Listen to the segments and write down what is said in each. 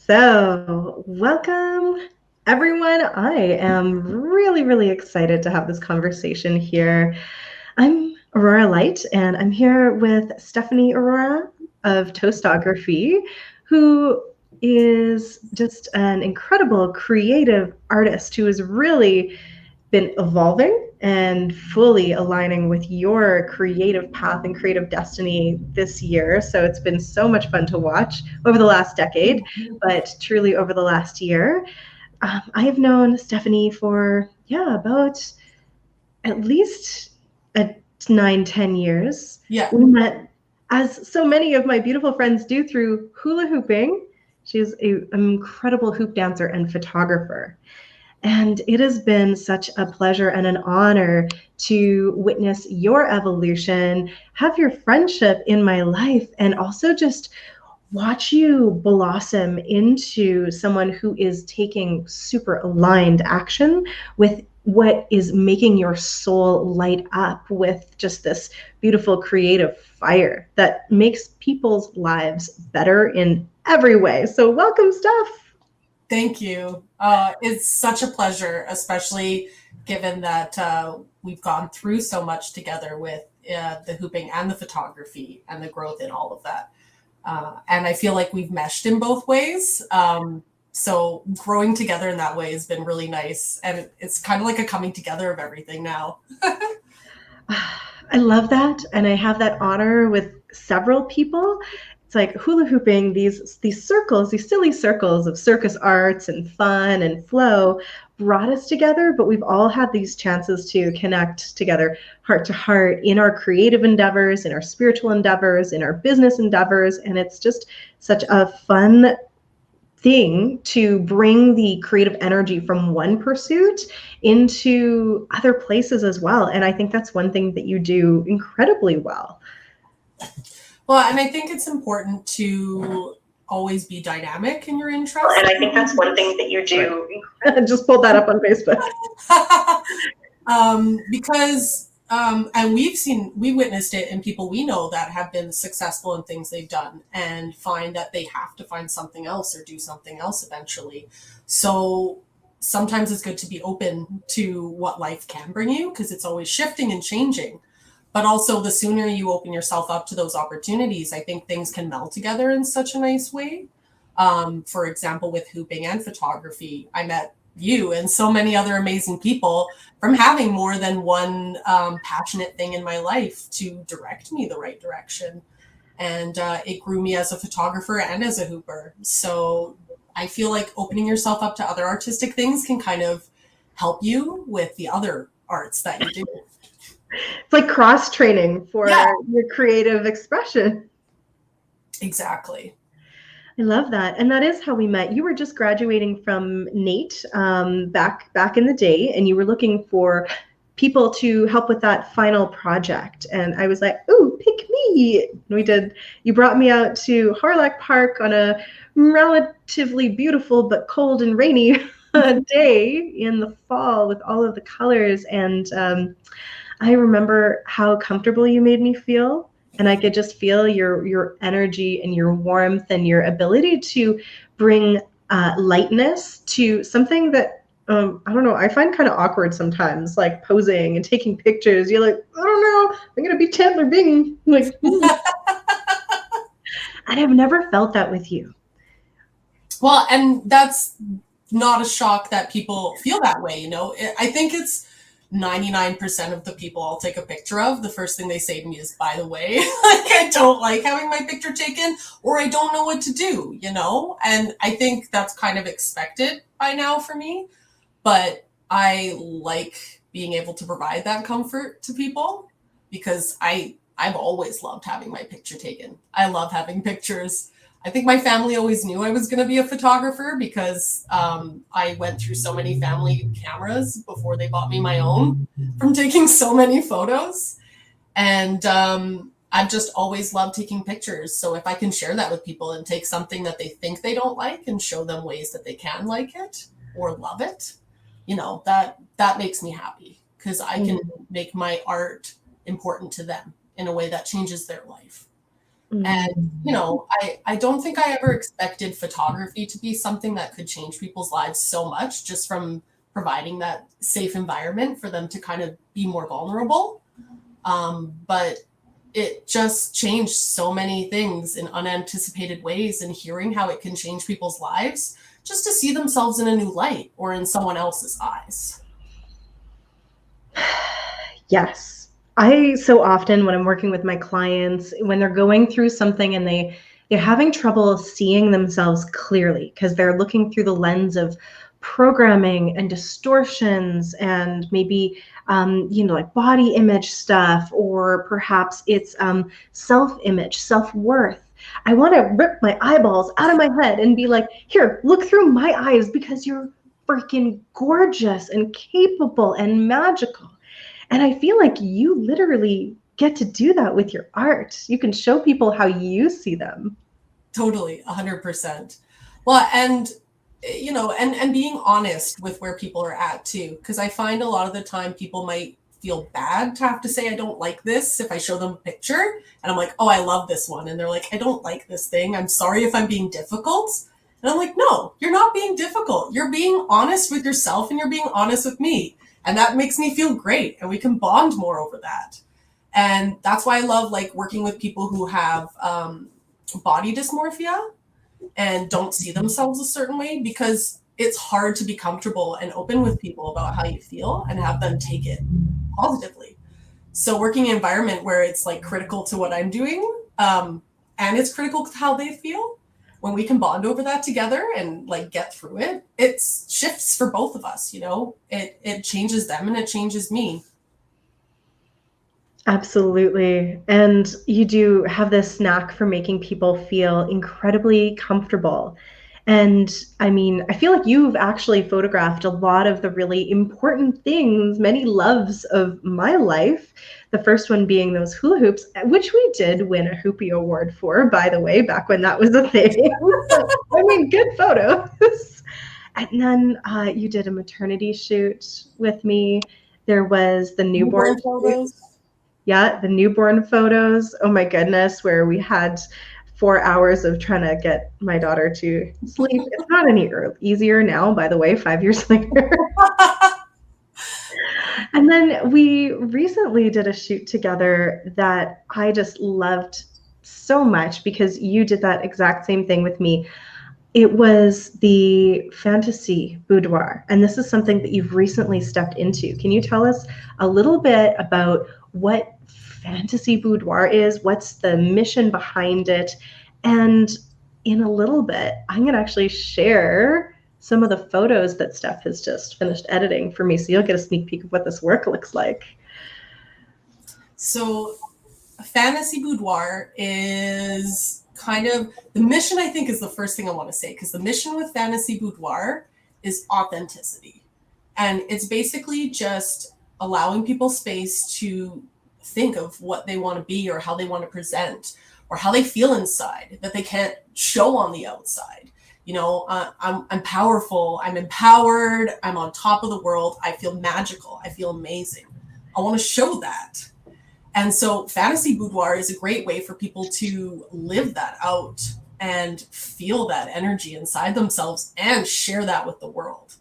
So, welcome everyone. I am really, really excited to have this conversation here. I'm Aurora Light, and I'm here with Stephanie Aurora of Toastography, who is just an incredible creative artist who has really been evolving and fully aligning with your creative path and creative destiny this year. So it's been so much fun to watch over the last decade, but truly over the last year. I have known Stephanie for, about at least 9-10 years. Yeah. We met, as so many of my beautiful friends do, through hula hooping. She's an incredible hoop dancer and photographer. And it has been such a pleasure and an honor to witness your evolution, have your friendship in my life, and also just watch you blossom into someone who is taking super aligned action with what is making your soul light up with just this beautiful creative fire that makes people's lives better in every way. So welcome, Steph. Thank you. It's such a pleasure, especially given that we've gone through so much together with the hooping and the photography and the growth in all of that. And I feel like we've meshed in both ways. So growing together in that way has been really nice. And it's kind of like a coming together of everything now. I love that. And I have that honor with several people. It's like hula hooping, these circles, these silly circles of circus arts and fun and flow brought us together, but we've all had these chances to connect together heart to heart in our creative endeavors, in our spiritual endeavors, in our business endeavors. And it's just such a fun thing to bring the creative energy from one pursuit into other places as well. And I think that's one thing that you do incredibly well. Well, and I think it's important to always be dynamic in your interests. And I think that's one thing that you do. Just pulled that up on Facebook. Because, and we witnessed it in people we know that have been successful in things they've done and find that they have to find something else or do something else eventually. So sometimes it's good to be open to what life can bring you because it's always shifting and changing. But also the sooner you open yourself up to those opportunities, I think things can meld together in such a nice way. For example, with hooping and photography, I met you and so many other amazing people from having more than one passionate thing in my life to direct me the right direction. And it grew me as a photographer and as a hooper. So I feel like opening yourself up to other artistic things can kind of help you with the other arts that you do. It's like cross training for your creative expression. Exactly. I love that. And that is how we met. You were just graduating from NATE back in the day, and you were looking for people to help with that final project. And I was like, ooh, pick me. You brought me out to Harlack Park on a relatively beautiful but cold and rainy day in the fall with all of the colors. And I remember how comfortable you made me feel, and I could just feel your energy and your warmth and your ability to bring lightness to something that I don't know, I find kind of awkward sometimes, like posing and taking pictures. You're like, I don't know, I'm gonna be Chandler Bing, like, and I've never felt that with you. Well, and that's not a shock that people feel that way. I think it's 99% of the people I'll take a picture of, the first thing they say to me is, by the way, like, I don't like having my picture taken, or I don't know what to do, And I think that's kind of expected by now for me, but I like being able to provide that comfort to people because I've always loved having my picture taken. I love having pictures. I think my family always knew I was going to be a photographer because I went through so many family cameras before they bought me my own from taking so many photos. And I've just always loved taking pictures. So if I can share that with people and take something that they think they don't like and show them ways that they can like it or love it, that makes me happy because I can make my art important to them in a way that changes their life. And, you know, I don't think I ever expected photography to be something that could change people's lives so much, just from providing that safe environment for them to kind of be more vulnerable. But it just changed so many things in unanticipated ways, and hearing how it can change people's lives just to see themselves in a new light or in someone else's eyes. Yes. I so often when I'm working with my clients, when they're going through something and they're having trouble seeing themselves clearly because they're looking through the lens of programming and distortions and maybe like body image stuff, or perhaps it's self-image, self-worth. I want to rip my eyeballs out of my head and be like, here, look through my eyes because you're freaking gorgeous and capable and magical. And I feel like you literally get to do that with your art. You can show people how you see them. Totally, 100%. Well, and you know, and being honest with where people are at too, because I find a lot of the time people might feel bad to have to say I don't like this if I show them a picture and I'm like, oh, I love this one, and they're like, I don't like this thing, I'm sorry if I'm being difficult. And I'm like, no, you're not being difficult, you're being honest with yourself and you're being honest with me, and that makes me feel great, and we can bond more over that. And that's why I love like working with people who have body dysmorphia and don't see themselves a certain way, because it's hard to be comfortable and open with people about how you feel and have them take it positively. So working in an environment where it's like critical to what I'm doing, and it's critical to how they feel, when we can bond over that together and like get through it, it shifts for both of us, you know, it changes them and it changes me. Absolutely. And you do have this knack for making people feel incredibly comfortable. And I mean, I feel like you've actually photographed a lot of the really important things, many loves of my life. The first one being those hula hoops, which we did win a Hoopie Award for, by the way, back when that was a thing. I mean, good photos. And then you did a maternity shoot with me. There was the newborn shoot. Photos. Yeah, the newborn photos. Oh my goodness, where we had 4 hours of trying to get my daughter to sleep. It's not any easier now, by the way, 5 years later. And then we recently did a shoot together that I just loved so much because you did that exact same thing with me. It was the fantasy boudoir, and this is something that you've recently stepped into. Can you tell us a little bit about what fantasy boudoir is? What's the mission behind it? And in a little bit, I'm going to actually share some of the photos that Steph has just finished editing for me, so you'll get a sneak peek of what this work looks like. So fantasy boudoir is kind of the mission, I think, is the first thing I want to say, because the mission with fantasy boudoir is authenticity. And it's basically just allowing people space to think of what they want to be or how they want to present or how they feel inside that they can't show on the outside. You know, I'm powerful, I'm empowered, I'm on top of the world, I feel magical, I feel amazing. I want to show that. And so fantasy boudoir is a great way for people to live that out and feel that energy inside themselves and share that with the world.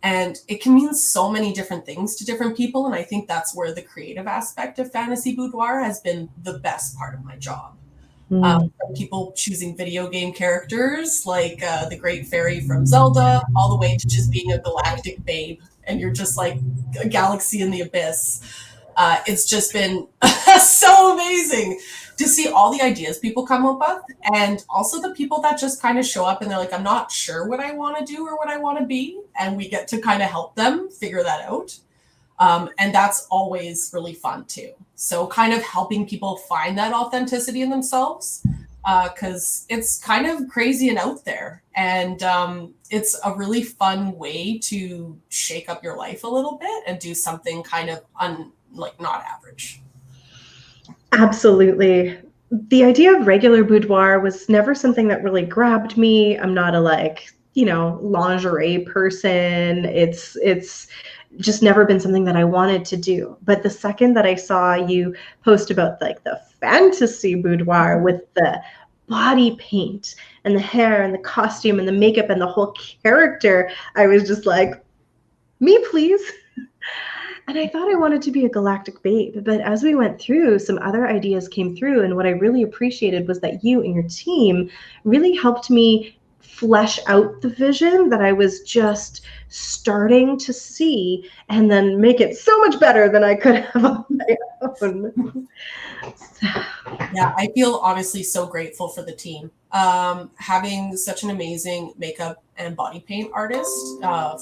And it can mean so many different things to different people. And I think that's where the creative aspect of fantasy boudoir has been the best part of my job. From people choosing video game characters like the Great Fairy from Zelda, all the way to just being a galactic babe and you're just like a galaxy in the abyss. It's just been so amazing to see all the ideas people come up with, and also the people that just kind of show up and they're like, I'm not sure what I want to do or what I want to be, and we get to kind of help them figure that out. And that's always really fun too. So kind of helping people find that authenticity in themselves, because it's kind of crazy and out there. And it's a really fun way to shake up your life a little bit and do something kind of not average. Absolutely. The idea of regular boudoir was never something that really grabbed me. I'm not a lingerie person. It's just never been something that I wanted to do. But the second that I saw you post about like the fantasy boudoir with the body paint and the hair and the costume and the makeup and the whole character, I was just like, me please. And I thought I wanted to be a galactic babe, but as we went through, some other ideas came through, and what I really appreciated was that you and your team really helped me flesh out the vision that I was just starting to see, and then make it so much better than I could have on my own. Yeah, I feel honestly so grateful for the team. Having such an amazing makeup and body paint artist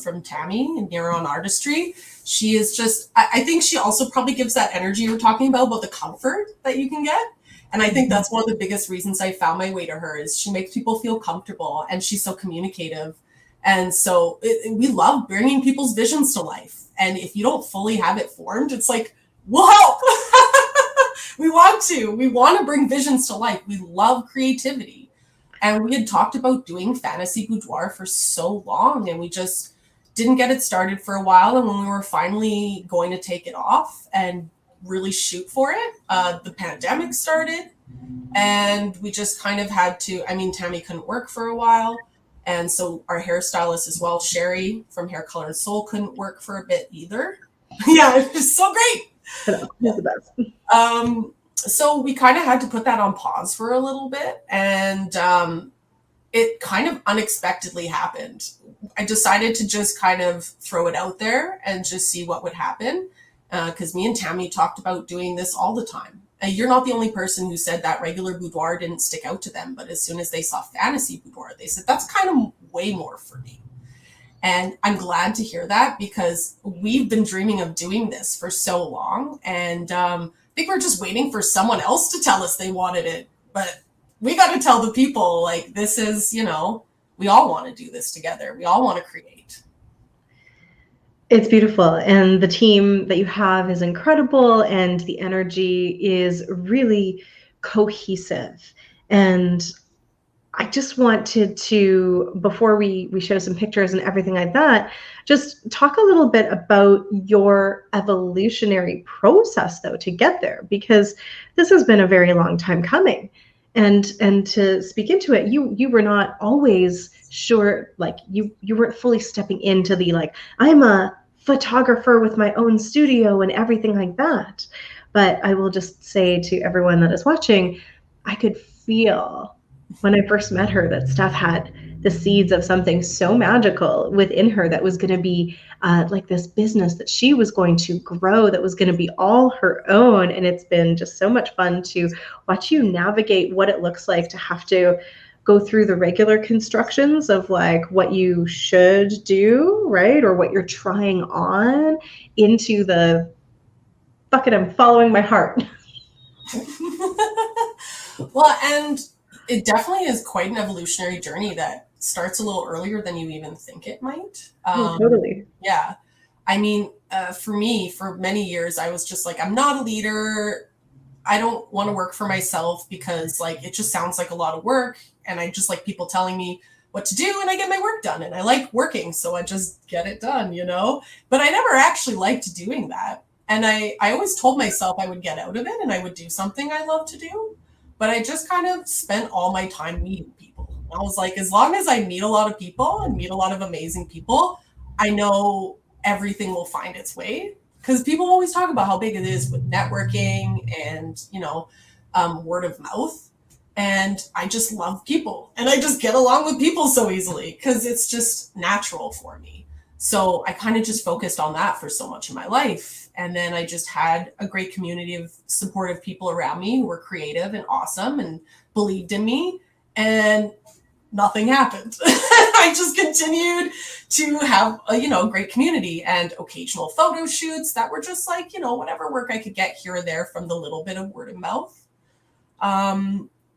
from Tammy in Neuron Artistry. She is just, I think she also probably gives that energy you're talking about the comfort that you can get. And I think that's one of the biggest reasons I found my way to her is she makes people feel comfortable and she's so communicative. And so we love bringing people's visions to life. And if you don't fully have it formed, it's like, we'll help. We want to bring visions to life. We love creativity. And we had talked about doing fantasy boudoir for so long, and we just didn't get it started for a while. And when we were finally going to take it off and really shoot for it, the pandemic started, and we just kind of had to, Tammy couldn't work for a while. And so our hairstylist as well, Sherry from Hair Color and Soul, couldn't work for a bit either. Yeah, it was so great. He's the best. So we kind of had to put that on pause for a little bit, and it kind of unexpectedly happened. I decided to just kind of throw it out there and just see what would happen, because me and Tammy talked about doing this all the time. And you're not the only person who said that regular boudoir didn't stick out to them, but as soon as they saw fantasy boudoir, they said, that's kind of way more for me. And I'm glad to hear that, because we've been dreaming of doing this for so long. And I think we're just waiting for someone else to tell us they wanted it. But we got to tell the people, like, this is, we all want to do this together. We all want to create. It's beautiful. And the team that you have is incredible. And the energy is really cohesive. And I just wanted to, before we show some pictures and everything like that, just talk a little bit about your evolutionary process, though, to get there, because this has been a very long time coming. And to speak into it, you were not always sure, like you weren't fully stepping into the, like, I'm a photographer with my own studio and everything like that. But I will just say to everyone that is watching, I could feel when I first met her that Steph had the seeds of something so magical within her that was going to be like this business that she was going to grow, that was going to be all her own. And it's been just so much fun to watch you navigate what it looks like to have to go through the regular constructions of like what you should do, right? Or what you're trying on, into the, fuck it, I'm following my heart. Well, and it definitely is quite an evolutionary journey that starts a little earlier than you even think it might. Totally. Yeah. For me, for many years, I was just like, I'm not a leader. I don't want to work for myself because like, it just sounds like a lot of work. And I just like people telling me what to do, and I get my work done, and I like working. So I just get it done, but I never actually liked doing that. And I always told myself I would get out of it and I would do something I love to do. But I just kind of spent all my time meeting people. I was like, as long as I meet a lot of people and meet a lot of amazing people, I know everything will find its way. Because people always talk about how big it is with networking and, word of mouth. And I just love people. And I just get along with people so easily because it's just natural for me. So I kind of just focused on that for so much of my life. And then I just had a great community of supportive people around me who were creative and awesome and believed in me. And nothing happened. I just continued to have a great community and occasional photo shoots that were just like, whatever work I could get here or there from the little bit of word of mouth.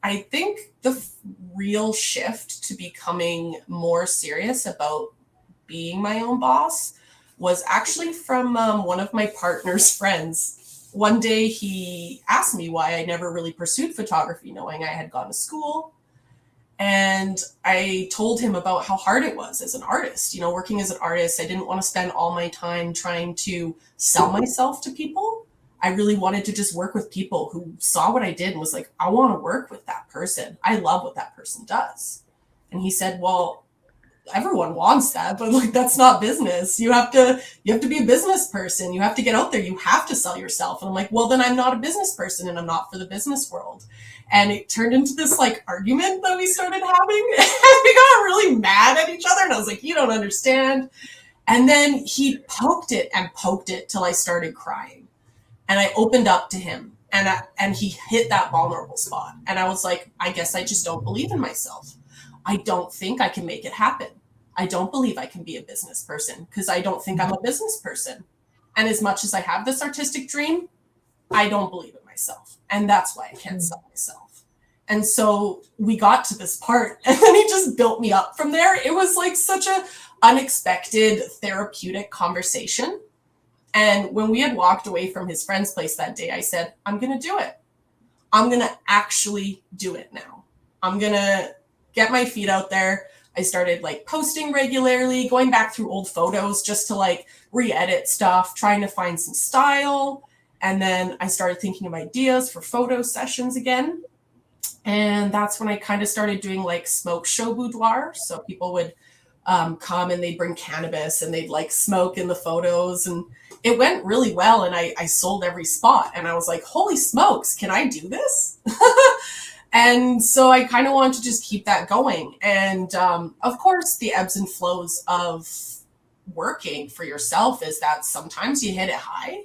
I think the real shift to becoming more serious about being my own boss was actually from one of my partner's friends. One day he asked me why I never really pursued photography, knowing I had gone to school. And I told him about how hard it was as an artist, working as an artist. I didn't want to spend all my time trying to sell myself to people. I really wanted to just work with people who saw what I did and was like, I want to work with that person. I love what that person does. And he said, well, everyone wants that, but like, that's not business. You have to be a business person. You have to get out there. You have to sell yourself. And I'm like, well, then I'm not a business person and I'm not for the business world. And it turned into this like argument that we started having. And we got really mad at each other. And I was like, you don't understand. And then he poked it till I started crying. And I opened up to him, and he hit that vulnerable spot. And I was like, I guess I just don't believe in myself. I don't think I can make it happen. I don't believe I can be a business person because I don't think I'm a business person. And as much as I have this artistic dream, I don't believe in myself. And that's why I can't sell myself. And so we got to this part, and then he just built me up from there. It was like such a unexpected therapeutic conversation. And when we had walked away from his friend's place that day, I said, I'm going to do it. I'm going to actually do it now. I'm going to get my feet out there. I started like posting regularly, going back through old photos just to like re-edit stuff, trying to find some style. And then I started thinking of ideas for photo sessions again. And that's when I kind of started doing like smoke show boudoir. So people would come and they'd bring cannabis and they'd like smoke in the photos, and it went really well. And I sold every spot, and I was like, holy smokes, can I do this? And so I kind of wanted to just keep that going. And of course, the ebbs and flows of working for yourself is that sometimes you hit it high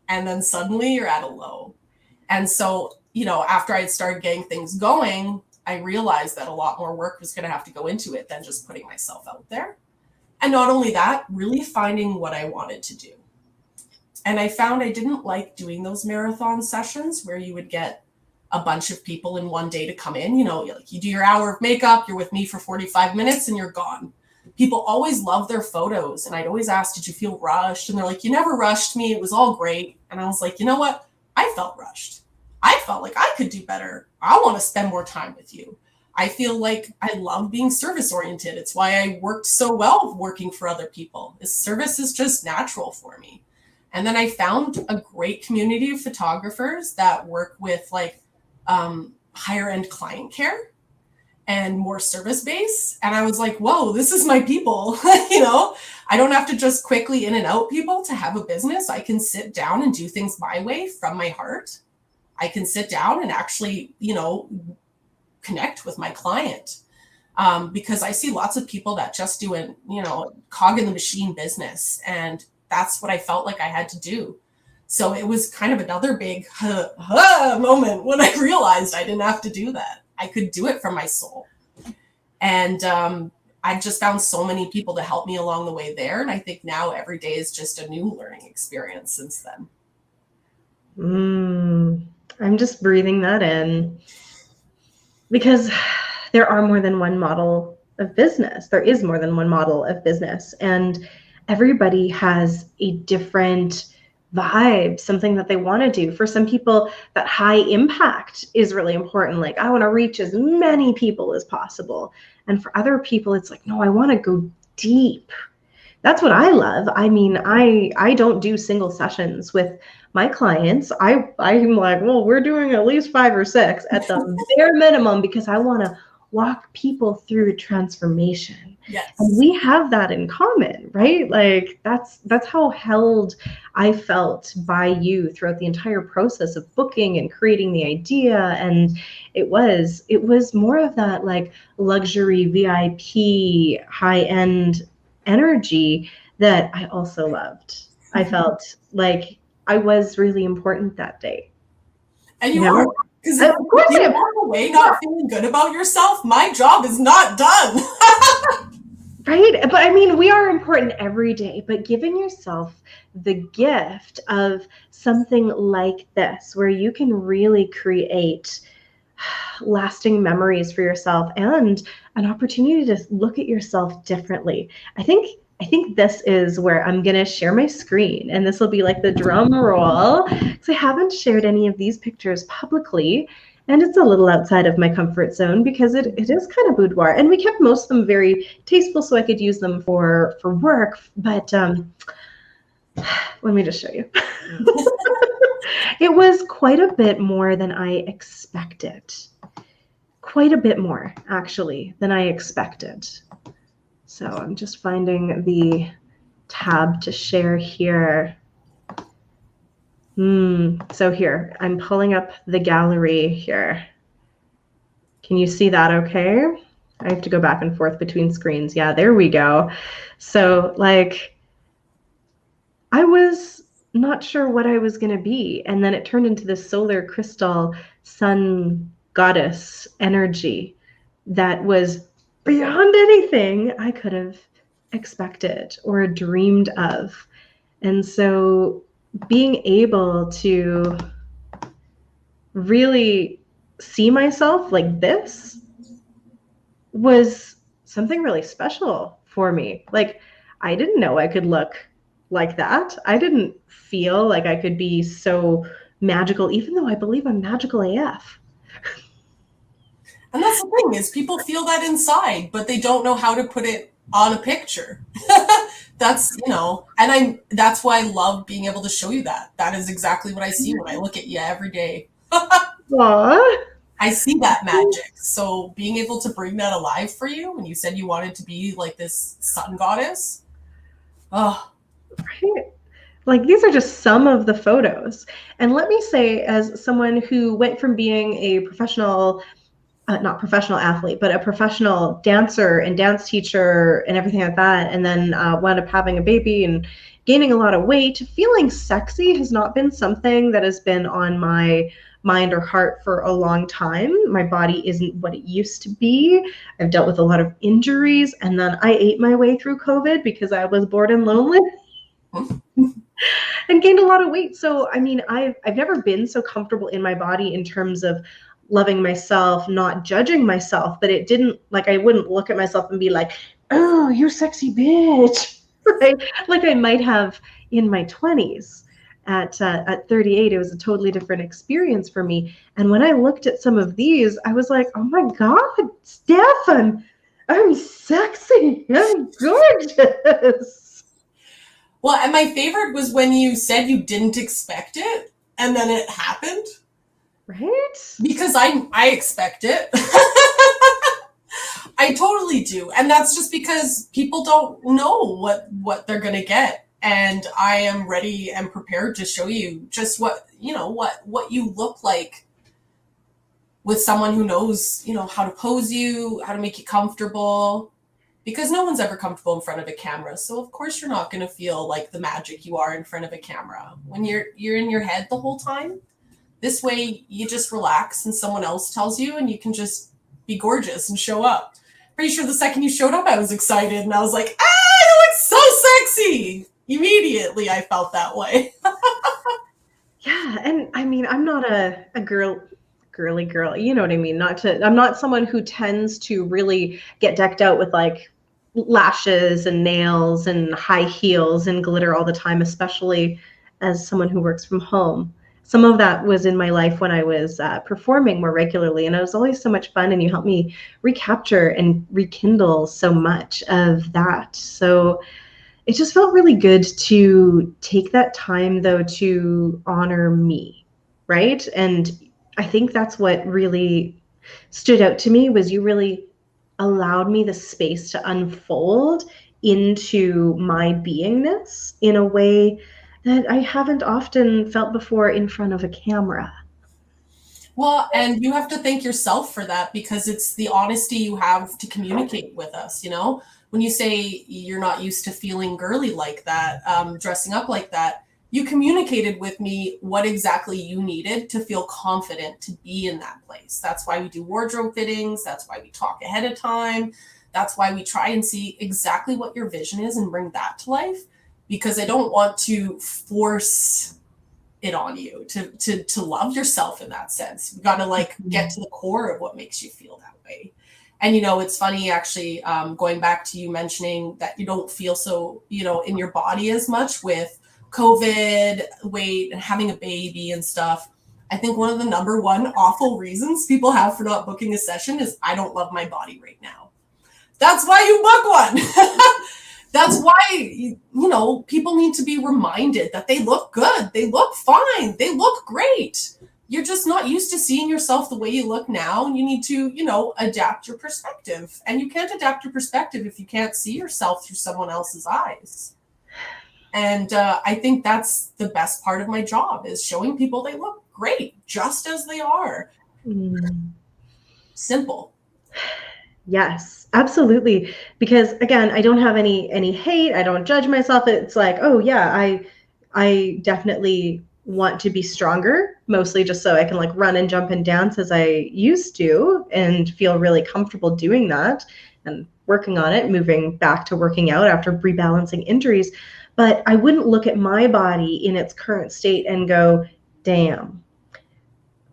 and then suddenly you're at a low. And so, after I started getting things going, I realized that a lot more work was going to have to go into it than just putting myself out there. And not only that, really finding what I wanted to do. And I found I didn't like doing those marathon sessions where you would get a bunch of people in one day to come in. You do your hour of makeup, you're with me for 45 minutes and you're gone. People always love their photos. And I'd always ask, did you feel rushed? And they're like, you never rushed me. It was all great. And I was like, you know what? I felt rushed. I felt like I could do better. I want to spend more time with you. I feel like I love being service oriented. It's why I worked so well working for other people. This service is just natural for me. And then I found a great community of photographers that work with like higher end client care and more service based. And I was like, whoa, this is my people. I don't have to just quickly in and out people to have a business. I can sit down and do things my way from my heart. I can sit down and actually, connect with my client. Because I see lots of people that just do a, cog in the machine business. And that's what I felt like I had to do. So it was kind of another big moment when I realized I didn't have to do that. I could do it from my soul. And I've just found so many people to help me along the way there. And I think now every day is just a new learning experience since then. I'm just breathing that in, because there are more than one model of business. There is more than one model of business, and everybody has a different vibe, something that they want to do. For some people, that high impact is really important. Like, I want to reach as many people as possible. And for other people, it's like, no, I want to go deep. That's what I love. I mean, I don't do single sessions with my clients. I'm like, well, we're doing at least 5 or 6 at the bare minimum, because I want to walk people through a transformation. Yes. And we have that in common, right? Like that's how held I felt by you throughout the entire process of booking and creating the idea. And it was more of that like luxury VIP high-end energy that I also loved. I felt like I was really important that day. And you are. Because if you walk away not feeling good about yourself, my job is not done. Right? But I mean, we are important every day, but giving yourself the gift of something like this, where you can really create lasting memories for yourself and an opportunity to look at yourself differently. I think this is where I'm going to share my screen, and this will be like the drum roll, because I haven't shared any of these pictures publicly. And it's a little outside of my comfort zone because it is kind of boudoir. And we kept most of them very tasteful so I could use them for work. But let me just show you. It was quite a bit more than I expected. Quite a bit more, actually, than I expected. So I'm just finding the tab to share here. So here, I'm pulling up the gallery here. Can you see that okay? I have to go back and forth between screens. Yeah, there we go. So like, I was not sure what I was going to be. And then it turned into this solar crystal sun goddess energy that was beyond anything I could have expected or dreamed of. And so being able to really see myself like this was something really special for me. Like, I didn't know I could look like that. I didn't feel like I could be so magical, even though I believe I'm magical AF. And that's the thing, is people feel that inside, but they don't know how to put it on a picture. That's, and that's why I love being able to show you that. That is exactly what I see when I look at you every day. Aww. I see that magic. So being able to bring that alive for you when you said you wanted to be like this sun goddess. Oh, right. Like, these are just some of the photos. And let me say, as someone who went from being a professional, not professional athlete, but a professional dancer and dance teacher and everything like that, and then wound up having a baby and gaining a lot of weight, feeling sexy has not been something that has been on my mind or heart for a long time. My body isn't what it used to be. I've dealt with a lot of injuries, and then I ate my way through COVID because I was bored and lonely. And gained a lot of weight. So, I mean, I've never been so comfortable in my body in terms of loving myself, not judging myself, but it didn't, like, I wouldn't look at myself and be like, oh, you sexy bitch, right? Like I might have in my 20s. At 38, it was a totally different experience for me. And when I looked at some of these, I was like, oh my God, Steph, I'm sexy, I'm gorgeous. Well, and my favorite was when you said you didn't expect it, and then it happened. Right? Because I expect it. I totally do. And that's just because people don't know what they're going to get. And I am ready and prepared to show you just what you look like with someone who knows, how to pose you, how to make you comfortable. Because no one's ever comfortable in front of a camera. So of course you're not going to feel like the magic you are in front of a camera. When you're in your head the whole time, this way you just relax and someone else tells you, and you can just be gorgeous and show up. Pretty sure the second you showed up, I was excited and I was like, you look so sexy. Immediately I felt that way. Yeah. And I mean, I'm not a girly girl, you know what I mean? I'm not someone who tends to really get decked out with like lashes and nails and high heels and glitter all the time, especially as someone who works from home. Some of that was in my life when I was performing more regularly, and it was always so much fun, and you helped me recapture and rekindle so much of that. So it just felt really good to take that time, though, to honor me, right? And I think that's what really stood out to me, was you really allowed me the space to unfold into my beingness in a way that I haven't often felt before in front of a camera. Well, and you have to thank yourself for that, because it's the honesty you have to communicate with us, When you say you're not used to feeling girly like that, dressing up like that, you communicated with me what exactly you needed to feel confident to be in that place. That's why we do wardrobe fittings. That's why we talk ahead of time. That's why we try and see exactly what your vision is and bring that to life, because I don't want to force it on you to love yourself in that sense. You got to get to the core of what makes you feel that way. And, it's funny, actually, going back to you mentioning that you don't feel so, in your body as much with COVID, weight, and having a baby and stuff. I think one of the number one awful reasons people have for not booking a session is I don't love my body right now. That's why you book one. That's why, people need to be reminded that they look good. They look fine. They look great. You're just not used to seeing yourself the way you look now. And you need to, adapt your perspective. And you can't adapt your perspective if you can't see yourself through someone else's eyes. And I think that's the best part of my job, is showing people they look great just as they are. Simple. Yes, absolutely. Because again, I don't have any hate. I don't judge myself. It's like, oh yeah, I definitely want to be stronger, mostly just so I can like run and jump and dance as I used to and feel really comfortable doing that, and working on it, moving back to working out after rebalancing injuries. But I wouldn't look at my body in its current state and go, damn.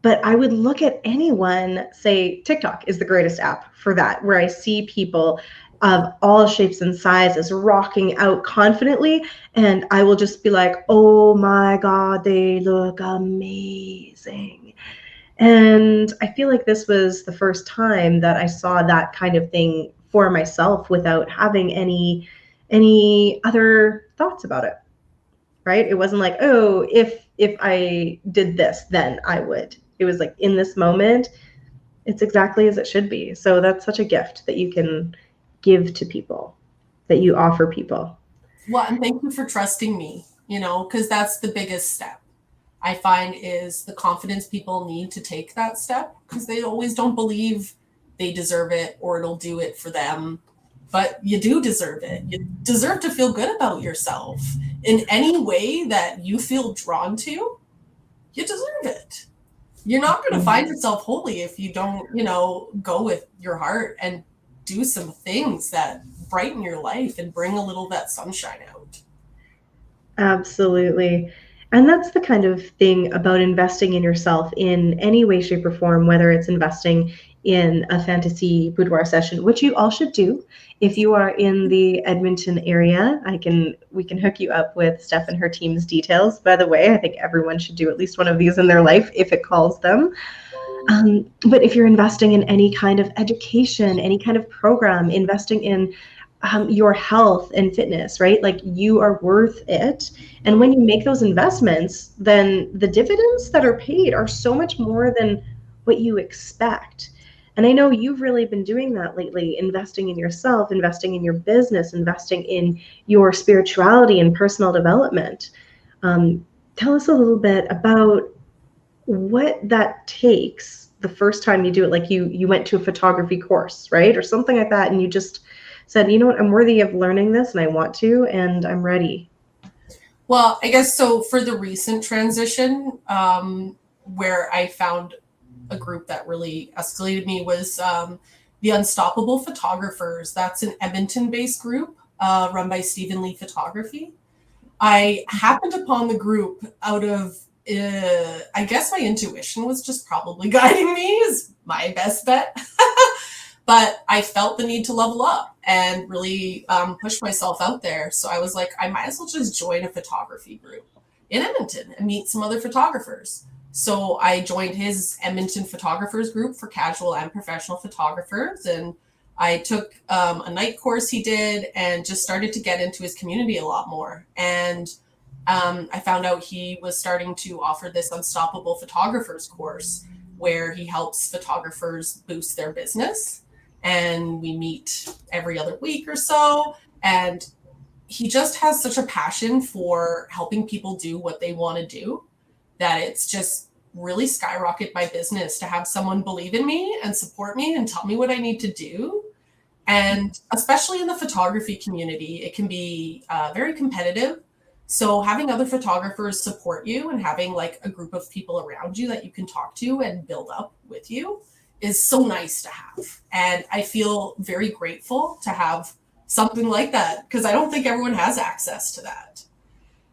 But I would look at anyone, say TikTok is the greatest app for that, where I see people of all shapes and sizes rocking out confidently, and I will just be like, oh my God, they look amazing. And I feel like this was the first time that I saw that kind of thing for myself without having any other thoughts about it, right? It wasn't like, oh, if I did this, then I would. It was like, in this moment, it's exactly as it should be. So that's such a gift that you can give to people, that you offer people. Well, and thank you for trusting me, because that's the biggest step I find, is the confidence people need to take that step, because they always don't believe they deserve it or it'll do it for them. But you do deserve it. You deserve to feel good about yourself in any way that you feel drawn to. You deserve it. You're not going to find yourself wholly if you don't, go with your heart and do some things that brighten your life and bring a little of that sunshine out. Absolutely. And that's the kind of thing about investing in yourself in any way, shape, or form, whether it's investing in a fantasy boudoir session, which you all should do. If you are in the Edmonton area, we can hook you up with Steph and her team's details. By the way, I think everyone should do at least one of these in their life if it calls them. But if you're investing in any kind of education, any kind of program, investing in your health and fitness, right? Like, you are worth it. And when you make those investments, then the dividends that are paid are so much more than what you expect. And I know you've really been doing that lately, investing in yourself, investing in your business, investing in your spirituality and personal development. Tell us a little bit about what that takes the first time you do it. Like, you went to a photography course, right? Or something like that. And you just said, you know what, I'm worthy of learning this and I want to, and I'm ready. Well, I guess so. For the recent transition, where I found a group that really escalated me was the Unstoppable Photographers. That's an Edmonton-based group run by Stephen Lee Photography. I happened upon the group out of, I guess my intuition was just probably guiding me, is my best bet. But I felt the need to level up and really push myself out there. So I was like, I might as well just join a photography group in Edmonton and meet some other photographers. So I joined his Edmonton photographers group for casual and professional photographers. And I took a night course he did and just started to get into his community a lot more. And I found out he was starting to offer this Unstoppable Photographers course where he helps photographers boost their business. And we meet every other week or so. And he just has such a passion for helping people do what they want to do, that it's just really skyrocketed my business to have someone believe in me and support me and tell me what I need to do. And especially in the photography community, it can be very competitive. So having other photographers support you and having like a group of people around you that you can talk to and build up with you is so nice to have. And I feel very grateful to have something like that, because I don't think everyone has access to that.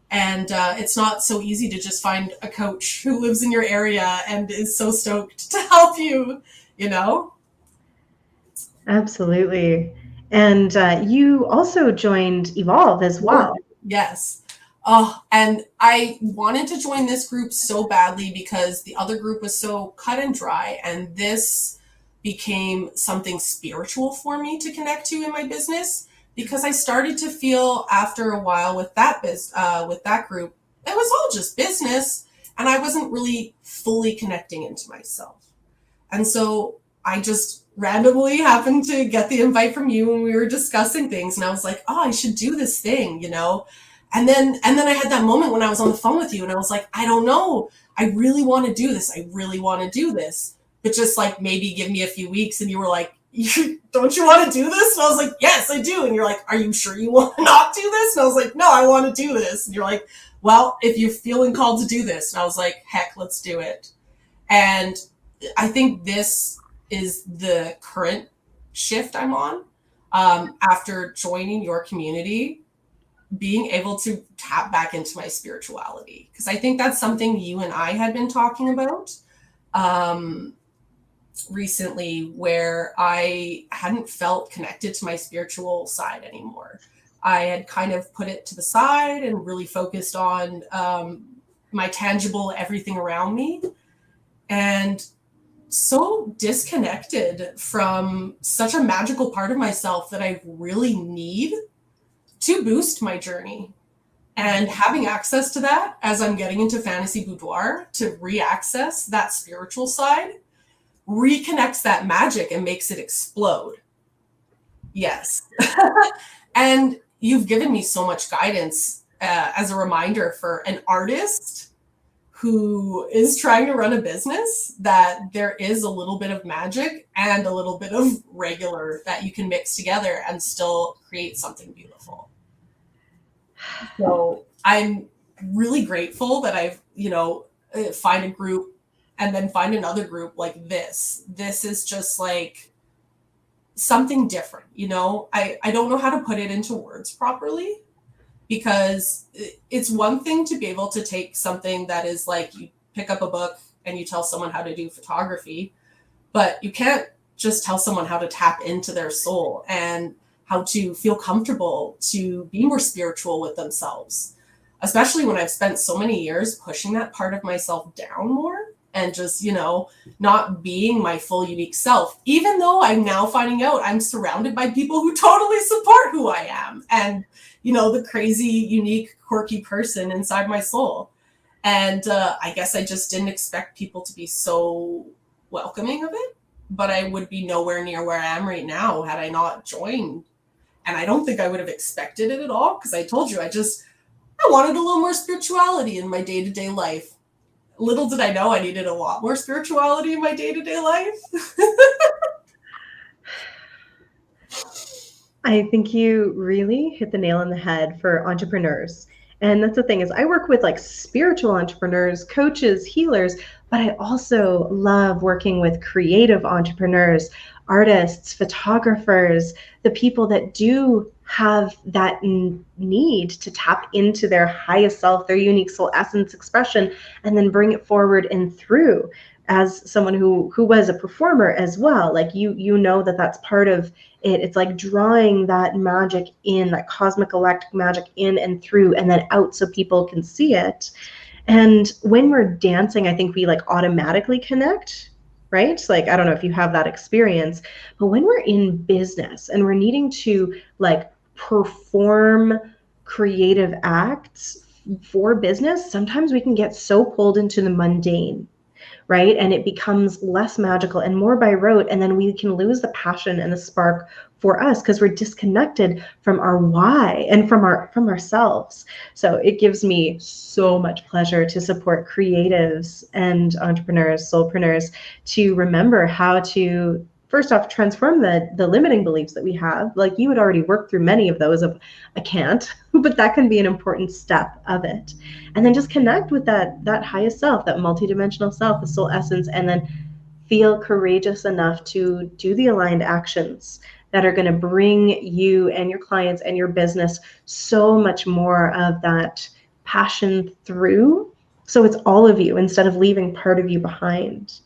And it's not so easy to just find a coach who lives in your area and is so stoked to help you, Absolutely. And you also joined Evolve as well. Yes. Oh, and I wanted to join this group so badly because the other group was so cut and dry, and this became something spiritual for me to connect to in my business, because I started to feel after a while with with that group, it was all just business, and I wasn't really fully connecting into myself. And so I just randomly happened to get the invite from you when we were discussing things, and I was like, oh, I should do this thing, you know? And then I had that moment when I was on the phone with you, and I was like, I don't know. I really want to do this. I really want to do this. But just like, maybe give me a few weeks. And you were like, don't you want to do this? And I was like, yes, I do. And you're like, are you sure you want to not do this? And I was like, no, I want to do this. And you're like, well, if you're feeling called to do this. And I was like, heck, let's do it. And I think this is the current shift I'm on, after joining your community, being able to tap back into my spirituality. Because I think that's something you and I had been talking about recently, where I hadn't felt connected to my spiritual side anymore. I had kind of put it to the side and really focused on my tangible everything around me, and so disconnected from such a magical part of myself that I really need to boost my journey. And having access to that as I'm getting into Fantasy Boudoir, to re-access that spiritual side, reconnects that magic and makes it explode. Yes. And you've given me so much guidance as a reminder for an artist who is trying to run a business, that there is a little bit of magic and a little bit of regular that you can mix together and still create something beautiful. So I'm really grateful that I've, find a group and then find another group like this. This is just like something different, I don't know how to put it into words properly, because it's one thing to be able to take something that is like, you pick up a book and you tell someone how to do photography, but you can't just tell someone how to tap into their soul and how to feel comfortable to be more spiritual with themselves, especially when I've spent so many years pushing that part of myself down more and just, not being my full unique self, even though I'm now finding out I'm surrounded by people who totally support who I am and, the crazy, unique, quirky person inside my soul. And I guess I just didn't expect people to be so welcoming of it, but I would be nowhere near where I am right now had I not joined. And I don't think I would have expected it at all, because I told you, I wanted a little more spirituality in my day-to-day life. Little did I know I needed a lot more spirituality in my day-to-day life. I think you really hit the nail on the head for entrepreneurs. And that's the thing, is I work with like spiritual entrepreneurs, coaches, healers, but I also love working with creative entrepreneurs, artists, photographers, the people that do have that need to tap into their highest self, their unique soul essence expression, and then bring it forward and through. As someone who was a performer as well, like you know that's part of it. It's like drawing that magic in, that cosmic electric magic in and through and then out so people can see it. And when we're dancing, I think we like automatically connect, right? Like, I don't know if you have that experience, but when we're in business and we're needing to like perform creative acts for business, sometimes we can get so pulled into the mundane, right? And it becomes less magical and more by rote. And then we can lose the passion and the spark for us because we're disconnected from our why and from ourselves. So it gives me so much pleasure to support creatives and entrepreneurs, soulpreneurs, to remember how to, first off, transform the limiting beliefs that we have. Like, you had already worked through many of those of I can't, but that can be an important step of it. And then just connect with that highest self, that multidimensional self, the soul essence, and then feel courageous enough to do the aligned actions that are going to bring you and your clients and your business so much more of that passion through. So it's all of you instead of leaving part of you behind.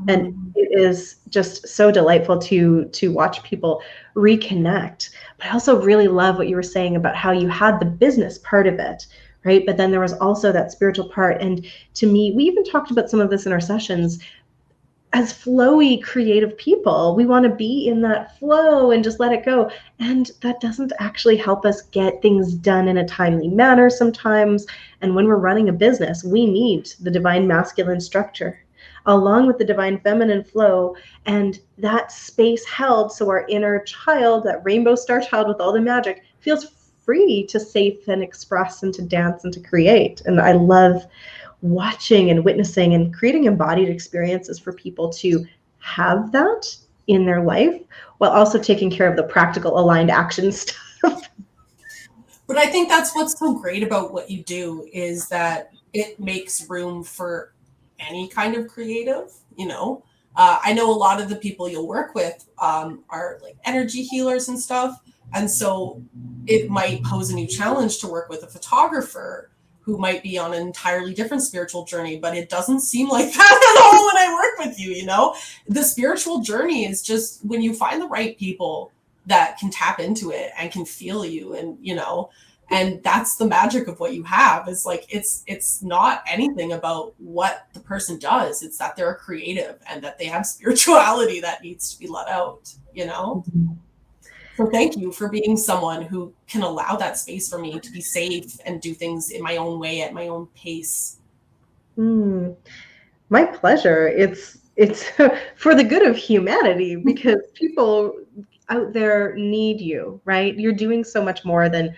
And it is just so delightful to watch people reconnect. But I also really love what you were saying about how you had the business part of it right? But then there was also that spiritual part. And to me, we even talked about some of this in our sessions. As flowy creative people, we want to be in that flow and just let it go. And that doesn't actually help us get things done in a timely manner sometimes. And when we're running a business, we need the divine masculine structure along with the divine feminine flow, and that space held so our inner child, that rainbow star child with all the magic, feels free to safe and express and to dance and to create. And I love watching and witnessing and creating embodied experiences for people to have that in their life while also taking care of the practical aligned action stuff. But I think that's what's so great about what you do, is that it makes room for any kind of creative, you know. I know a lot of the people you'll work with are like energy healers and stuff. And so it might pose a new challenge to work with a photographer who might be on an entirely different spiritual journey, but it doesn't seem like that at all when I work with you, you know? The spiritual journey is just when you find the right people that can tap into it and can feel you, and, you know, and that's the magic of what you have, is like, it's not anything about what the person does. It's that they're a creative and that they have spirituality that needs to be let out, you know? Mm-hmm. So thank you for being someone who can allow that space for me to be safe and do things in my own way at my own pace. My pleasure. It's for the good of humanity, because people out there need you, right? You're doing so much more than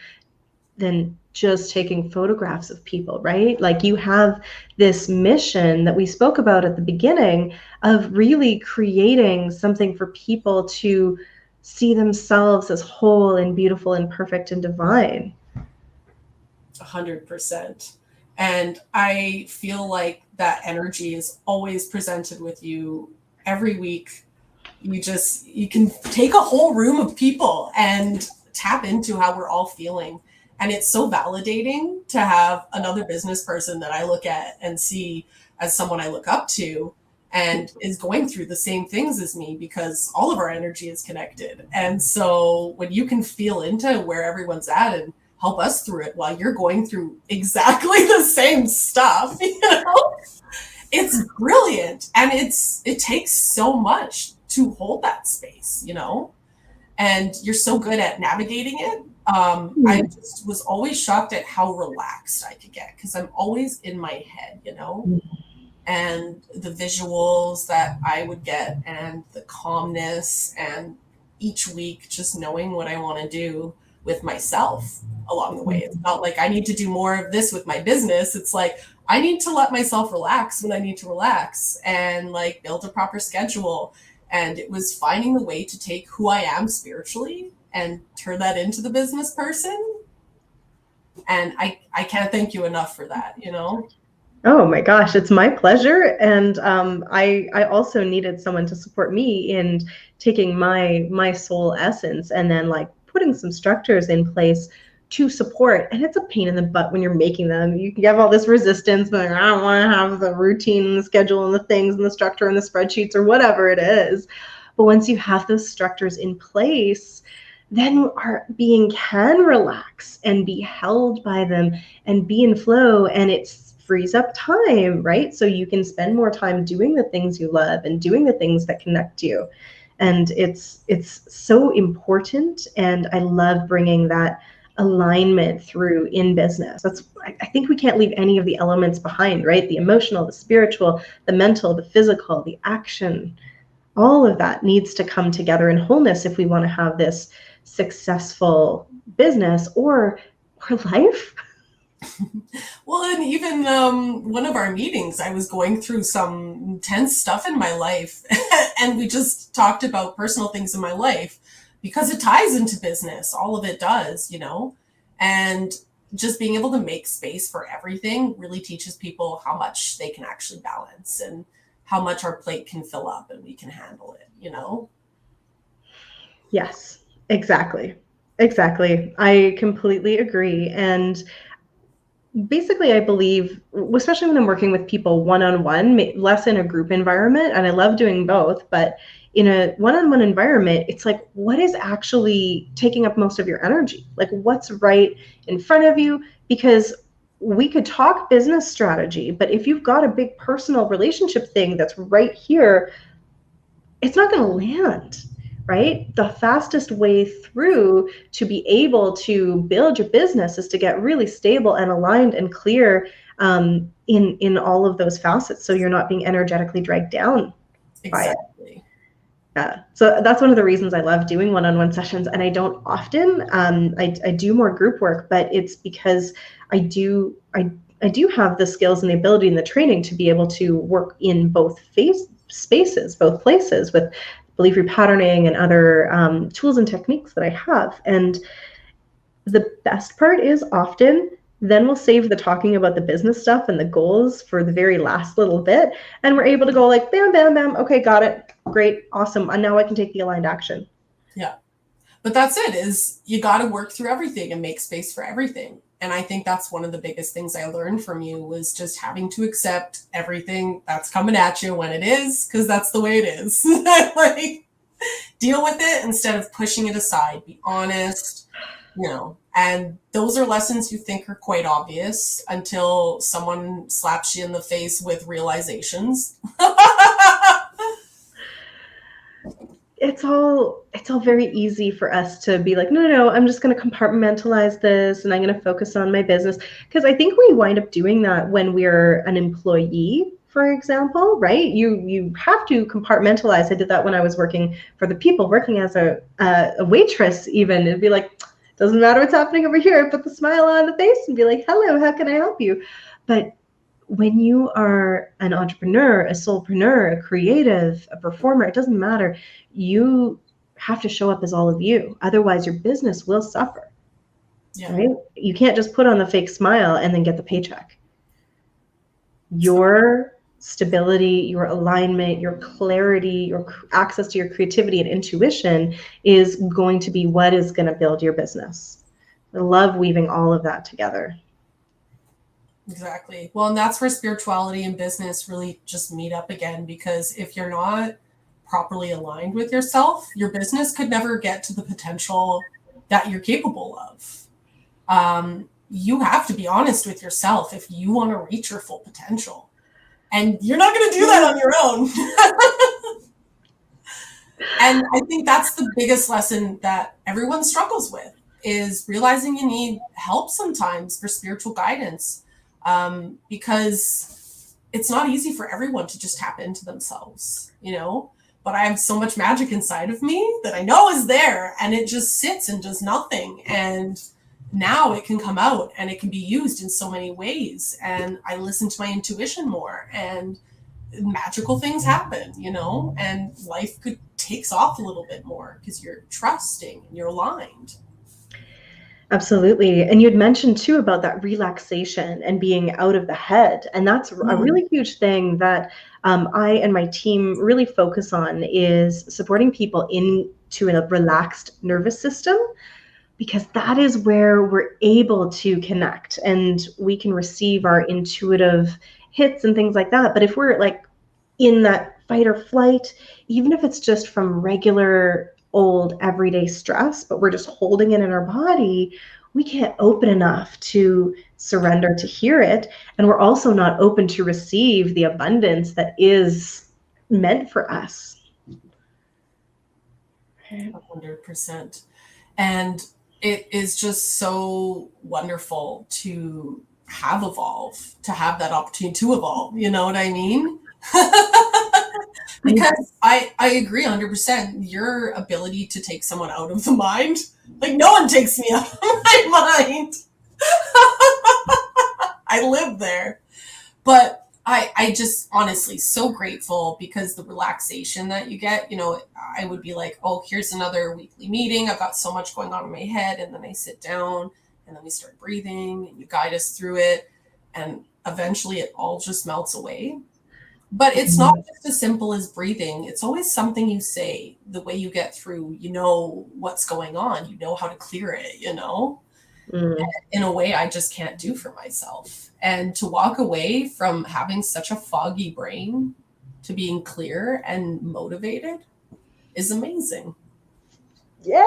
just taking photographs of people, right? Like, you have this mission that we spoke about at the beginning of really creating something for people to see themselves as whole and beautiful and perfect and divine. 100%. And I feel like that energy is always presented with you every week. You can take a whole room of people and tap into how we're all feeling. And it's so validating to have another business person that I look at and see as someone I look up to and is going through the same things as me, because all of our energy is connected. And so when you can feel into where everyone's at and help us through it while you're going through exactly the same stuff, you know, it's brilliant. And it takes so much to hold that space, you know, and you're so good at navigating it. I just was always shocked at how relaxed I could get, because I'm always in my head, you know, and the visuals that I would get and the calmness, and each week just knowing what I want to do with myself along the way. It's not like I need to do more of this with my business. It's like I need to let myself relax when I need to relax, and like build a proper schedule. And it was finding the way to take who I am spiritually and turn that into the business person. And I can't thank you enough for that, you know? Oh my gosh, it's my pleasure. And I also needed someone to support me in taking my soul essence and then like putting some structures in place to support. And it's a pain in the butt when you're making them. You have all this resistance, but I don't want to have the routine and the schedule and the things and the structure and the spreadsheets or whatever it is. But once you have those structures in place, then our being can relax and be held by them and be in flow, and it frees up time, right? So you can spend more time doing the things you love and doing the things that connect you. And it's so important, and I love bringing that alignment through in business. I think we can't leave any of the elements behind, right? The emotional, the spiritual, the mental, the physical, the action, all of that needs to come together in wholeness if we want to have this successful business or life. Well, and even one of our meetings, I was going through some intense stuff in my life, and we just talked about personal things in my life, because it ties into business. All of it does, you know, and just being able to make space for everything really teaches people how much they can actually balance and how much our plate can fill up and we can handle it, you know? Yes, exactly. Exactly. I completely agree. And basically, I believe, especially when I'm working with people one-on-one, less in a group environment, and I love doing both, but in a one-on-one environment, it's like, what is actually taking up most of your energy? Like, what's right in front of you? Because we could talk business strategy, but if you've got a big personal relationship thing that's right here, it's not going to land, right? The fastest way through to be able to build your business is to get really stable and aligned and clear in all of those facets, so you're not being energetically dragged down by it. Yeah, so that's one of the reasons I love doing one-on-one sessions, and I don't often. I do more group work, but it's because I do have the skills and the ability and the training to be able to work in both spaces, both places, with belief repatterning and other tools and techniques that I have. And the best part is often then we'll save the talking about the business stuff and the goals for the very last little bit, and we're able to go like bam, bam, bam. Okay, got it. Great, awesome. And now I can take the aligned action. Yeah, but that's it. Is you got to work through everything and make space for everything. And I think that's one of the biggest things I learned from you, was just having to accept everything that's coming at you when it is, because that's the way it is. Like, deal with it instead of pushing it aside. Be honest, you know. And those are lessons you think are quite obvious until someone slaps you in the face with realizations. It's all very easy for us to be like, no, I'm just going to compartmentalize this and I'm going to focus on my business. Because I think we wind up doing that when we're an employee, for example, right? You have to compartmentalize. I did that when I was working for the people, working as a waitress even. It'd be like, doesn't matter what's happening over here. Put the smile on the face and be like, hello, how can I help you? But when you are an entrepreneur, a soulpreneur, a creative, a performer, it doesn't matter. You have to show up as all of you. Otherwise, your business will suffer. Yeah. Right? You can't just put on the fake smile and then get the paycheck. Your stability, your alignment, your clarity, your access to your creativity and intuition is going to be what is going to build your business. I love weaving all of that together. Exactly. Well, and that's where spirituality and business really just meet up again, because if you're not properly aligned with yourself, your business could never get to the potential that you're capable of. You have to be honest with yourself if you want to reach your full potential. And you're not going to do that on your own. And I think that's the biggest lesson that everyone struggles with, is realizing you need help sometimes for spiritual guidance, because it's not easy for everyone to just tap into themselves, you know, but I have so much magic inside of me that I know is there, and it just sits and does nothing. And now it can come out and it can be used in so many ways. And I listen to my intuition more, and magical things happen, you know, and life takes off a little bit more because you're trusting and you're aligned. Absolutely. And you'd mentioned too about that relaxation and being out of the head. And that's a really huge thing that I and my team really focus on, is supporting people into a relaxed nervous system, because that is where we're able to connect and we can receive our intuitive hits and things like that. But if we're like in that fight or flight, even if it's just from regular old everyday stress, but we're just holding it in our body, we can't open enough to surrender to hear it. And we're also not open to receive the abundance that is meant for us. 100%. And it is just so wonderful to have evolved, to have that opportunity to evolve. You know what I mean? Because I agree 100%. Your ability to take someone out of the mind, like no one takes me out of my mind. I live there. But I just honestly so grateful, because the relaxation that you get, you know, I would be like, oh, here's another weekly meeting. I've got so much going on in my head. And then I sit down and then we start breathing and you guide us through it. And eventually it all just melts away. But it's not just as simple as breathing. It's always something you say, the way you get through, you know what's going on, you know how to clear it, you know, in a way I just can't do for myself. And to walk away from having such a foggy brain to being clear and motivated is amazing. Yeah,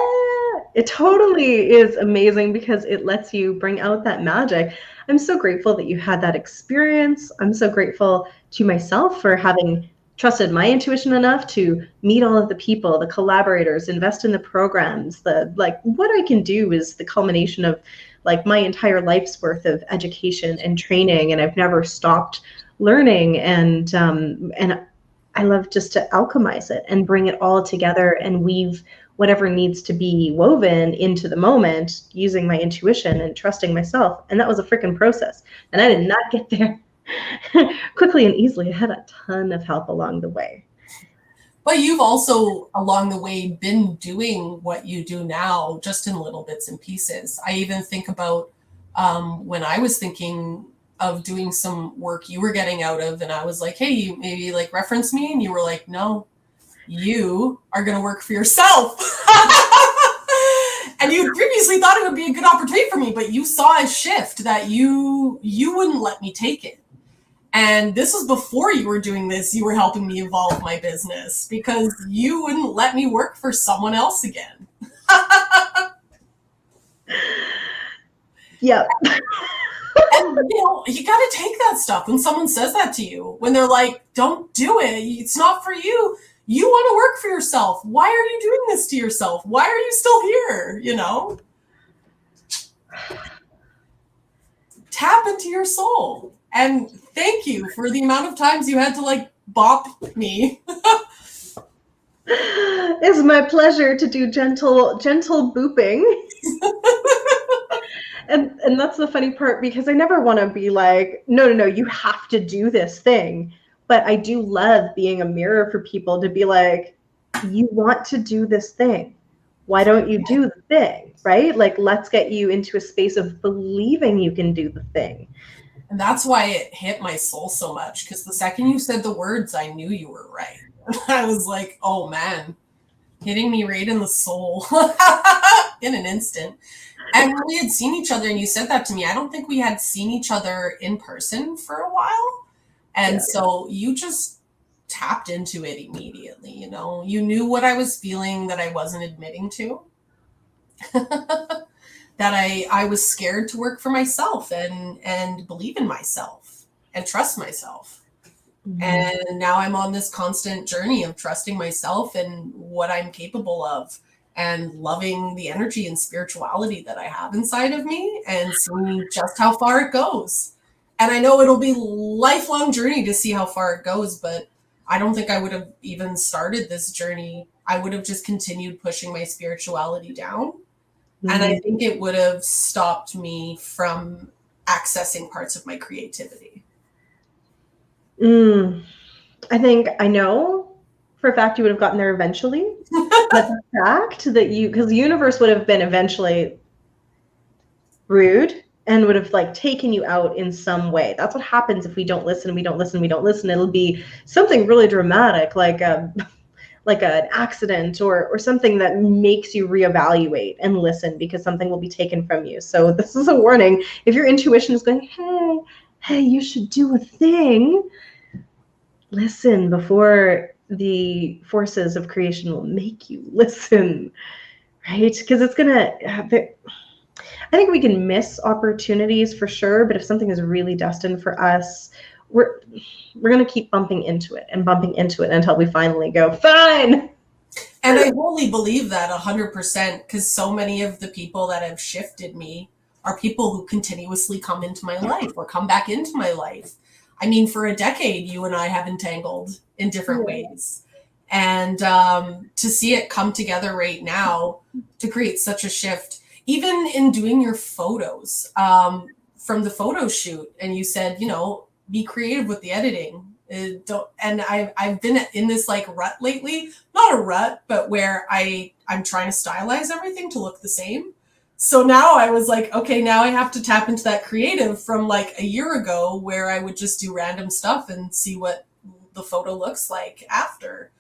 it totally is amazing, because it lets you bring out that magic. I'm so grateful that you had that experience. I'm so grateful to myself for having trusted my intuition enough to meet all of the people, the collaborators, invest in the programs. The like what I can do is the culmination of like my entire life's worth of education and training, and I've never stopped learning. And I love just to alchemize it and bring it all together and weave whatever needs to be woven into the moment using my intuition and trusting myself. And that was a freaking process. And I did not get there quickly and easily. I had a ton of help along the way. But you've also, along the way, been doing what you do now, just in little bits and pieces. I even think about when I was thinking of doing some work you were getting out of, and I was like, hey, you maybe like reference me, and you were like, no, you are going to work for yourself. And you previously thought it would be a good opportunity for me, but you saw a shift that you wouldn't let me take it. And this was before you were doing this. You were helping me evolve my business because you wouldn't let me work for someone else again. Yep. And you got to take that stuff when someone says that to you, when they're like, don't do it. It's not for you. You want to work for yourself. Why are you doing this to yourself? Why are you still here? Tap into your soul. And thank you for the amount of times you had to like bop me. It's my pleasure to do gentle booping. And that's the funny part, because I never want to be like, no, you have to do this thing. But I do love being a mirror for people to be like, you want to do this thing. Why don't you do the thing, right? Like, let's get you into a space of believing you can do the thing. And that's why it hit my soul so much, because the second you said the words, I knew you were right. I was like, oh man, hitting me right in the soul in an instant. And when we had seen each other and you said that to me, I don't think we had seen each other in person for a while. And so you just tapped into it immediately, You knew what I was feeling that I wasn't admitting to. That I was scared to work for myself and believe in myself and trust myself. Mm-hmm. And now I'm on this constant journey of trusting myself and what I'm capable of, and loving the energy and spirituality that I have inside of me, and seeing just how far it goes. And I know it'll be a lifelong journey to see how far it goes, but I don't think I would have even started this journey. I would have just continued pushing my spirituality down. Mm-hmm. And I think it would have stopped me from accessing parts of my creativity. I think I know for a fact you would have gotten there eventually. But the fact that because the universe would have been eventually rude and would have like taken you out in some way. That's what happens if we don't listen. It'll be something really dramatic, like an accident or something that makes you reevaluate and listen, because something will be taken from you. So this is a warning. If your intuition is going, hey, you should do a thing, listen before the forces of creation will make you listen, right? Because it's gonna, I think we can miss opportunities for sure, but if something is really destined for us, we're gonna keep bumping into it until we finally go, fine. And I wholly believe that 100%, because so many of the people that have shifted me are people who continuously come into my life or come back into my life. I mean, for a decade, you and I have entangled in different ways. And to see it come together right now to create such a shift, even in doing your photos from the photo shoot, and you said, be creative with the editing. And I've been in this like rut lately, not a rut, but where I'm trying to stylize everything to look the same. So now I was like, okay, now I have to tap into that creative from like a year ago, where I would just do random stuff and see what the photo looks like after.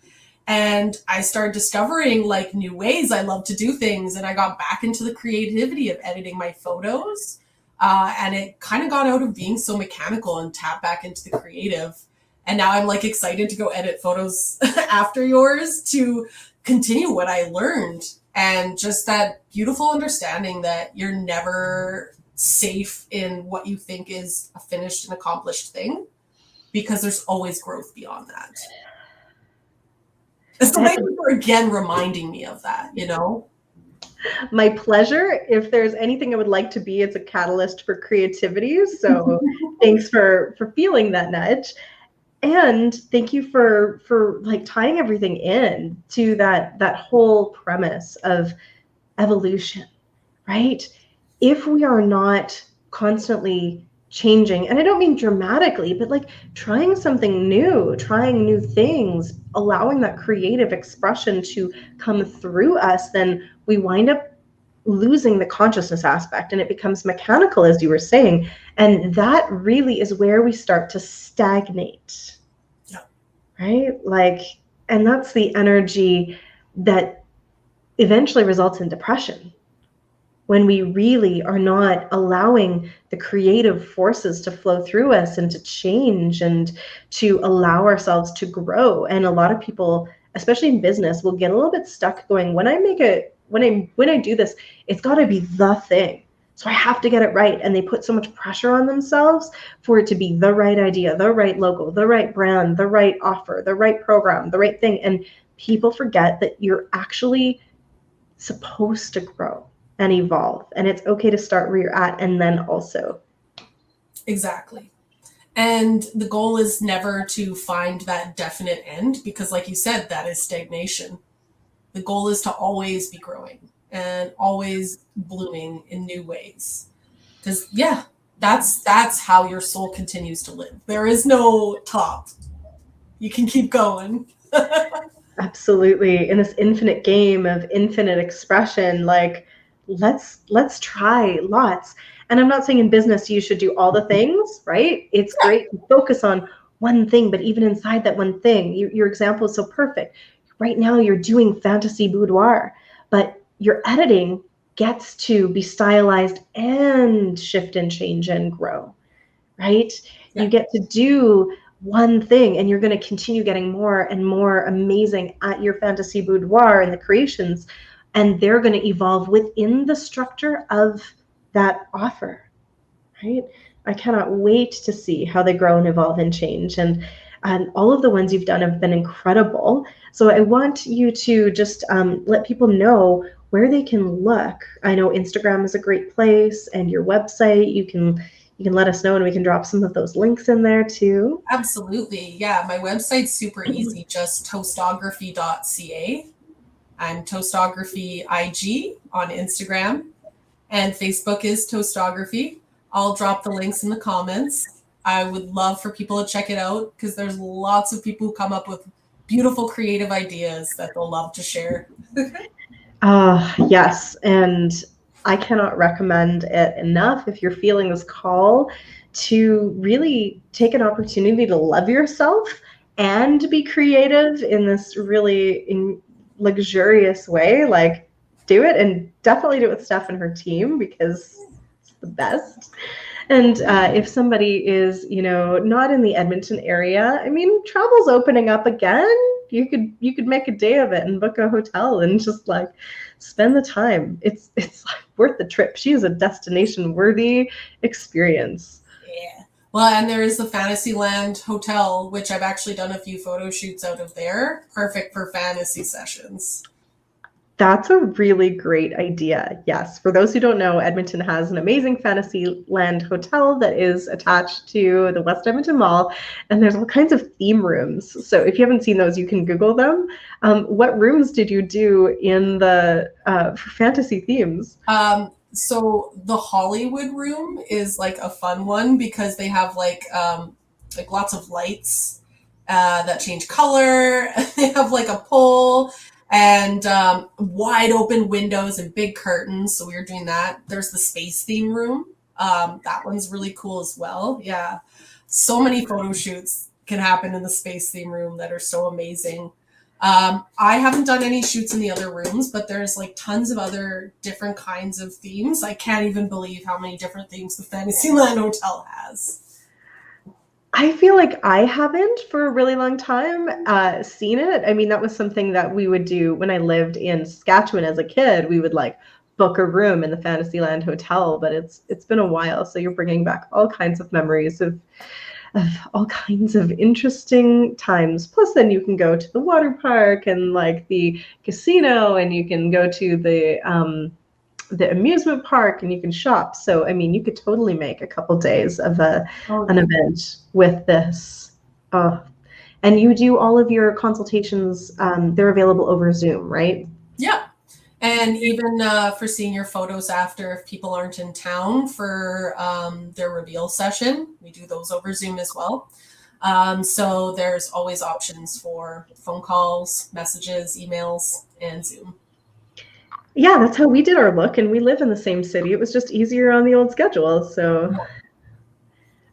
And I started discovering like new ways I love to do things. And I got back into the creativity of editing my photos. And it kind of got out of being so mechanical and tap back into the creative. And now I'm like excited to go edit photos after yours to continue what I learned. And just that beautiful understanding that you're never safe in what you think is a finished and accomplished thing, because there's always growth beyond that. So thank you for again reminding me of that, you know? My pleasure. If there's anything I would like to be, it's a catalyst for creativity. So thanks for feeling that nudge. And thank you for like tying everything in to that whole premise of evolution, right? If we are not constantly changing, and I don't mean dramatically, but like trying something new, trying new things, allowing that creative expression to come through us, then we wind up losing the consciousness aspect and it becomes mechanical, as you were saying. And that really is where we start to stagnate. Yeah. Right? Like, and that's the energy that eventually results in depression, when we really are not allowing the creative forces to flow through us and to change and to allow ourselves to grow. And a lot of people, especially in business, will get a little bit stuck going, when I do this, it's got to be the thing. So I have to get it right. And they put so much pressure on themselves for it to be the right idea, the right logo, the right brand, the right offer, the right program, the right thing. And people forget that you're actually supposed to grow and evolve, and it's okay to start where you're at and then also. Exactly. And the goal is never to find that definite end, because like you said, that is stagnation. The goal is to always be growing and always blooming in new ways. Because yeah, that's how your soul continues to live. There is no top. You can keep going. Absolutely. In this infinite game of infinite expression, like let's try lots. And I'm not saying in business you should do all the things, right? It's great to focus on one thing, but even inside that one thing, your example is so perfect. Right now you're doing fantasy boudoir, but your editing gets to be stylized and shift and change and grow, right? Yeah. You get to do one thing and you're going to continue getting more and more amazing at your fantasy boudoir and the creations, and they're going to evolve within the structure of that offer, right? I cannot wait to see how they grow and evolve and change. And all of the ones you've done have been incredible. So I want you to just let people know where they can look. I know Instagram is a great place, and your website, you can let us know and we can drop some of those links in there too. Absolutely. Yeah, my website's super easy, just toastography.ca. I'm Toastography IG on Instagram, and Facebook is Toastography. I'll drop the links in the comments. I would love for people to check it out, because there's lots of people who come up with beautiful creative ideas that they'll love to share. Yes, and I cannot recommend it enough. If you're feeling this call to really take an opportunity to love yourself and be creative in this really luxurious way, like do it, and definitely do it with Steph and her team, because it's the best. And if somebody is, not in the Edmonton area, I mean, travel's opening up again. You could make a day of it and book a hotel and just like spend the time. It's like worth the trip. She is a destination worthy experience. Yeah. Well, and there is the Fantasyland Hotel, which I've actually done a few photo shoots out of there. Perfect for fantasy sessions. That's a really great idea. Yes. For those who don't know, Edmonton has an amazing Fantasyland hotel that is attached to the West Edmonton Mall, and there's all kinds of theme rooms. So if you haven't seen those, you can Google them. What rooms did you do in the fantasy themes? So the Hollywood room is like a fun one, because they have like lots of lights that change color. They have like a pole and wide open windows and big curtains. So we were doing that. There's the space theme room. That one's really cool as well. Yeah. So many photo shoots can happen in the space theme room that are so amazing. I haven't done any shoots in the other rooms, but there's like tons of other different kinds of themes. I can't even believe how many different themes the Fantasyland Hotel has. I feel like I haven't for a really long time seen it. I mean, that was something that we would do when I lived in Saskatchewan as a kid. We would like book a room in the Fantasyland Hotel, but it's been a while. So you're bringing back all kinds of memories of all kinds of interesting times. Plus, then you can go to the water park and like the casino, and you can go to the amusement park, and you can shop. So, I mean, you could totally make a couple days of an event with this. Oh, and you do all of your consultations, they're available over Zoom, right? Yeah. And even for senior photos after, if people aren't in town for their reveal session, we do those over Zoom as well. So there's always options for phone calls, messages, emails, and Zoom. Yeah, that's how we did our look, and we live in the same city. It was just easier on the old schedule. So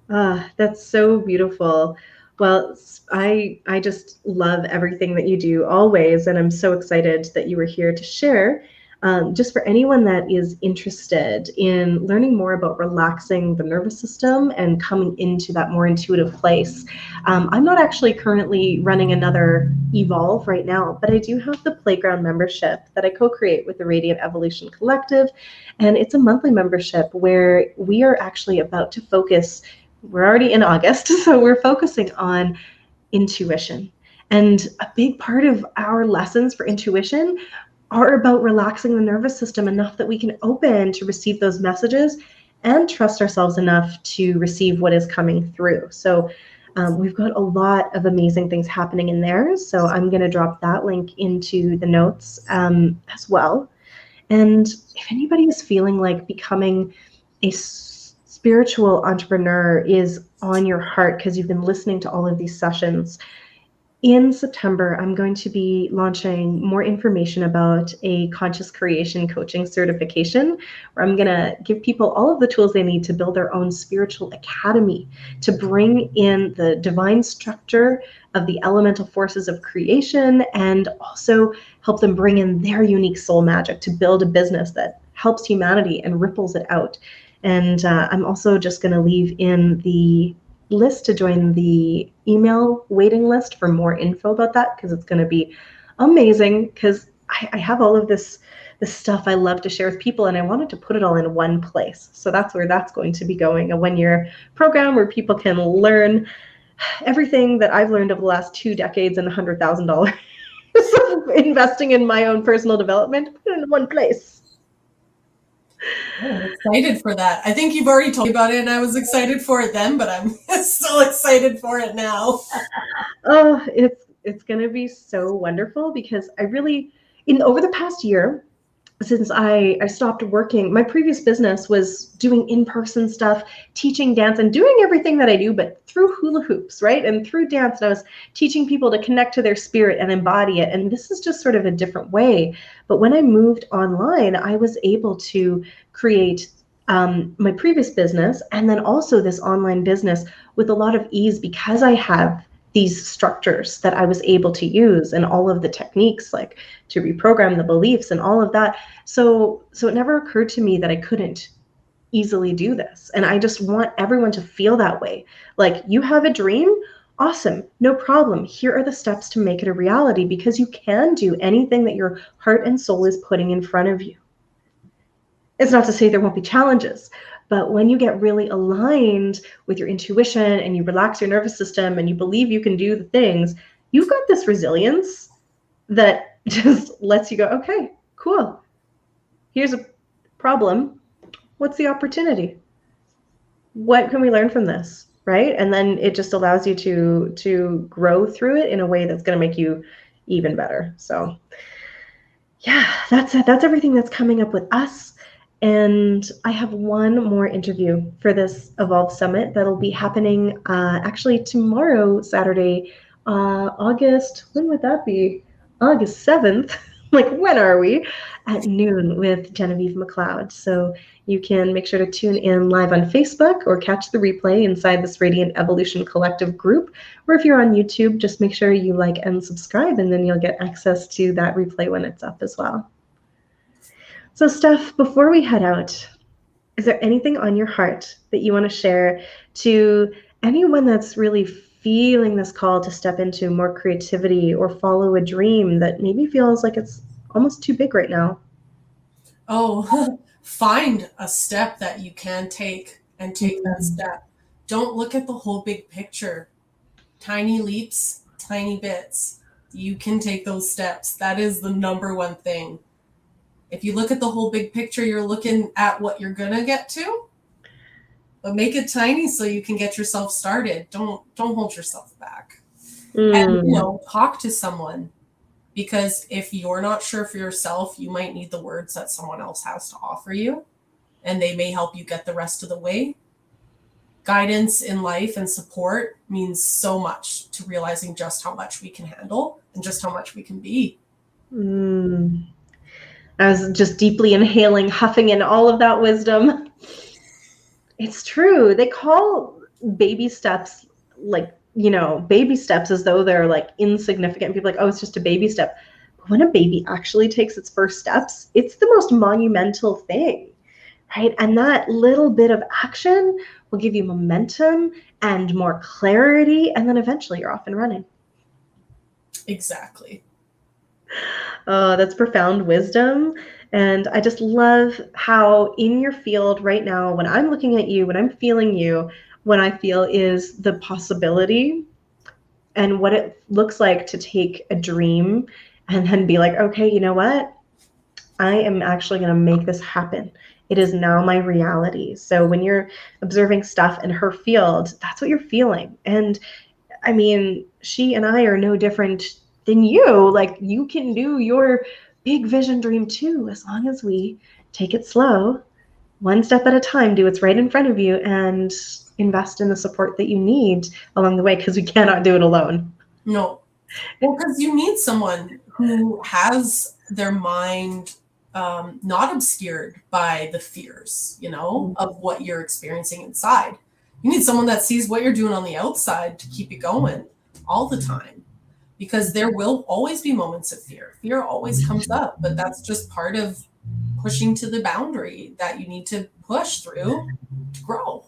that's so beautiful. Well, I just love everything that you do always, and I'm so excited that you were here to share. Just for anyone that is interested in learning more about relaxing the nervous system and coming into that more intuitive place, I'm not actually currently running another Evolve right now, but I do have the Playground membership that I co-create with the Radiant Evolution Collective, and it's a monthly membership where we are actually about to focus. We're already in August, so we're focusing on intuition. And a big part of our lessons for intuition are about relaxing the nervous system enough that we can open to receive those messages and trust ourselves enough to receive what is coming through. So we've got a lot of amazing things happening in there. So I'm going to drop that link into the notes as well. And if anybody is feeling like becoming a spiritual entrepreneur is on your heart because you've been listening to all of these sessions, in September, I'm going to be launching more information about a conscious creation coaching certification, where I'm going to give people all of the tools they need to build their own spiritual academy, to bring in the divine structure of the elemental forces of creation, and also help them bring in their unique soul magic to build a business that helps humanity and ripples it out. And I'm also just going to leave in the list to join the email waiting list for more info about that, because it's going to be amazing, because I have all of this stuff I love to share with people, and I wanted to put it all in one place. So that's where that's going to be going, a one-year program where people can learn everything that I've learned over the last 2 decades and $100,000 of investing in my own personal development, put it in one place. I'm excited for that. I think you've already told me about it, and I was excited for it then, but I'm still excited for it now. Oh, it's going to be so wonderful, because I really, over the past year, since I stopped working, my previous business was doing in-person stuff, teaching dance and doing everything that I do, but through hula hoops, right? And through dance, and I was teaching people to connect to their spirit and embody it. And this is just sort of a different way. But when I moved online, I was able to create my previous business and then also this online business with a lot of ease, because I have these structures that I was able to use and all of the techniques, like to reprogram the beliefs and all of that. So it never occurred to me that I couldn't easily do this. And I just want everyone to feel that way. Like, you have a dream, awesome, no problem. Here are the steps to make it a reality, because you can do anything that your heart and soul is putting in front of you. It's not to say there won't be challenges, but when you get really aligned with your intuition and you relax your nervous system and you believe you can do the things, you've got this resilience that just lets you go, okay, cool. Here's a problem. What's the opportunity? What can we learn from this, right? And then it just allows you to grow through it in a way that's going to make you even better. So yeah, that's everything that's coming up with us. And I have one more interview for this Evolve Summit that'll be happening actually tomorrow, Saturday, August, when would that be? August 7th. Like, when are we? At noon with Genevieve McLeod. So you can make sure to tune in live on Facebook or catch the replay inside this Radiant Evolution Collective group. Or if you're on YouTube, just make sure you like and subscribe, and then you'll get access to that replay when it's up as well. So Steph, before we head out, is there anything on your heart that you want to share to anyone that's really feeling this call to step into more creativity or follow a dream that maybe feels like it's almost too big right now? Oh, find a step that you can take and take that step. Don't look at the whole big picture. Tiny leaps, tiny bits. You can take those steps. That is the number one thing. If you look at the whole big picture, you're looking at what you're going to get to, but make it tiny so you can get yourself started. Don't hold yourself back. And, talk to someone. Because if you're not sure for yourself, you might need the words that someone else has to offer you, and they may help you get the rest of the way. Guidance in life and support means so much to realizing just how much we can handle and just how much we can be. I was just deeply inhaling, huffing in all of that wisdom. It's true. They call baby steps baby steps as though they're like insignificant. People are like, oh, it's just a baby step. But when a baby actually takes its first steps, it's the most monumental thing, right? And that little bit of action will give you momentum and more clarity. And then eventually you're off and running. Exactly. Oh, that's profound wisdom. And I just love how in your field right now, when I'm looking at you, when I'm feeling you, what I feel is the possibility and what it looks like to take a dream and then be like, okay, you know what? I am actually going to make this happen. It is now my reality. So when you're observing stuff in her field, that's what you're feeling. And I mean, she and I are no different than you. Like, you can do your big vision dream too, as long as we take it slow, one step at a time, do what's right in front of you, and invest in the support that you need along the way, because we cannot do it alone. No. Well, because you need someone who has their mind not obscured by the fears, of what you're experiencing inside. You need someone that sees what you're doing on the outside to keep you going all the time, because there will always be moments of fear. Fear always comes up, but that's just part of pushing to the boundary that you need to push through to grow.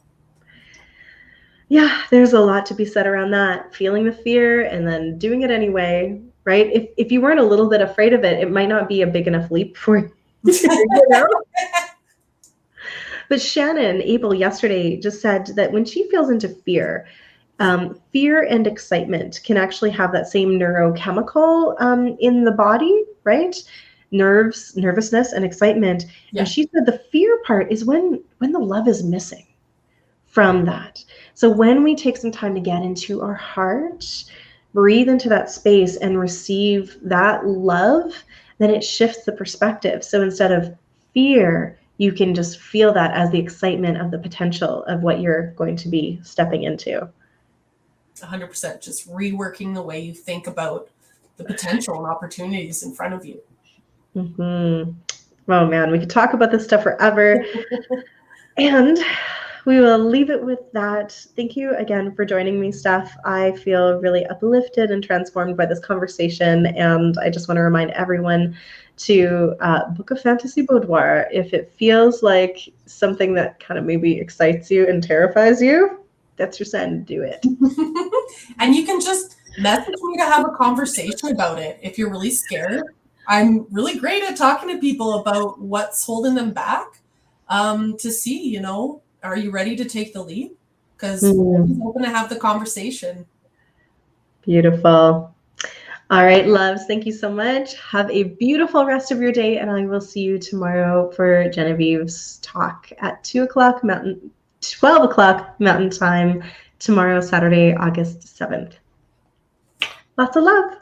Yeah, there's a lot to be said around that. Feeling the fear and then doing it anyway, right? If you weren't a little bit afraid of it, it might not be a big enough leap for you. But Shannon Abel yesterday just said that when she feels into fear, fear and excitement can actually have that same neurochemical in the body, right? Nervousness, and excitement. Yeah. And she said the fear part is when the love is missing from that. So when we take some time to get into our heart, breathe into that space and receive that love, then it shifts the perspective. So instead of fear, you can just feel that as the excitement of the potential of what you're going to be stepping into. 100%. Just reworking the way you think about the potential and opportunities in front of you. Mm-hmm. Oh man, we could talk about this stuff forever. And we will leave it with that. Thank you again for joining me, Steph. I feel really uplifted and transformed by this conversation. And I just want to remind everyone to book a fantasy boudoir. If it feels like something that kind of maybe excites you and terrifies you, that's your sign to do it. And you can just message me to have a conversation about it if you're really scared. I'm really great at talking to people about what's holding them back, to see, are you ready to take the leap? Because we're open to have the conversation. Beautiful. All right, loves, thank you so much. Have a beautiful rest of your day, and I will see you tomorrow for Genevieve's talk at 12 o'clock Mountain Time tomorrow, Saturday, August 7th. Lots of love.